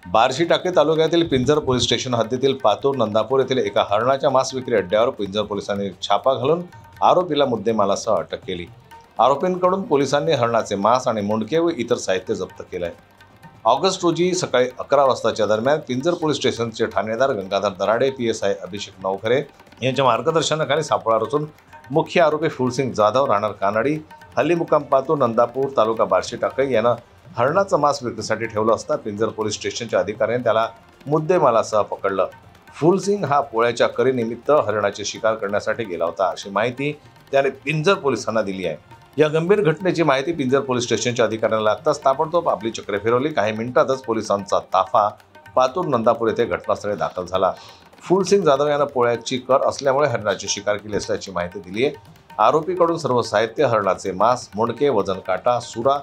बार्शी टाकळी तालुक्यातील पिंजर police station हद्दीतील पातूर नंदापूर येथील एका हरणाच्या मांस विक्री अड्ड्यावर पिंजर पोलिसांनी छापा घालून आरोपीला मुद्देमालासह अटक केली। आरोपींकडून पोलिसांनी हरणाचे मांस आणि मुंडके व इतर साहित्य जप्त केले आहे। ऑगस्ट रोजी सकाळी 11 वाजताच्या दरम्यान पिंजर पोलीस स्टेशनचे ठाणेदार गंगाधर दराडे, PSI अभिषेक नवघरे यांच्या मार्गदर्शनाखाली सापळा रचून मुख्य आरोपी फुलसिंग जाधव राहणार कानडी, हल्ली मुक्काम पातूर नंदापूर, तालुका बार्शी टाकळी यानं हरणाचं मांस विक्रीसाठी ठेवलं असता पिंजर पोलीस स्टेशनच्या अधिकाऱ्यांनी त्याला मुद्देमालासह पकडलं। फुलसिंग हा पोळ्याच्या करीनिमित्त हरणाची शिकार करण्यासाठी गेला होता, अशी माहिती त्याने पिंजर पोलिसांना दिली आहे। या गंभीर घटनेची माहिती पिंजर पोलीस स्टेशनच्या अधिकाऱ्यांना लागताच ताबडतोब आपली चक्रे फिरवली। काही मिनिटातच पोलिसांचा ताफा पातूर नंदापूर येथे घटनास्थळी दाखल झाला। फुलसिंग जाधव यानं पोळ्याची कर असल्यामुळे हरणाची शिकार केली असल्याची माहिती दिली आहे। आरोपीकडून सर्व साहित्य, हरणाचे मांस, मुंडके, वजन काटा, सुरा,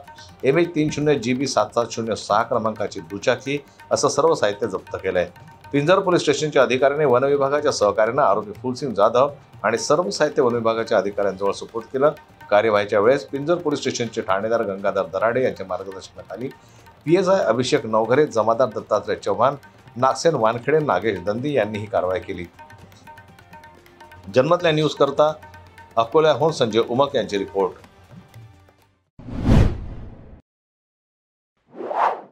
MH30GB 7706 क्रमांकाची दुचाकी असं सर्व साहित्य जप्त केलं आहे। पिंजर पोलीस स्टेशनच्या अधिकाऱ्यांनी वन विभागाच्या सहकार्यानं आरोपी फुलसिंग जाधव आणि सर्व साहित्य वन विभागाच्या अधिकाऱ्यांजवळ सुपूर्द केलं। कार्यवाहीच्या वेळेस पिंजर पोलीस स्टेशनचे ठाणेदार गंगाधर दराडे यांच्या मार्गदर्शनाखाली PSI अभिषेक नवघरे, जमादार दत्तात्रय चव्हाण, नागसेन वानखेडे, नागेश दंदी यांनी ही कारवाई केली। जन्मतल्या न्यूज करता अकोल्याहून संजय उमक यांची रिपोर्ट।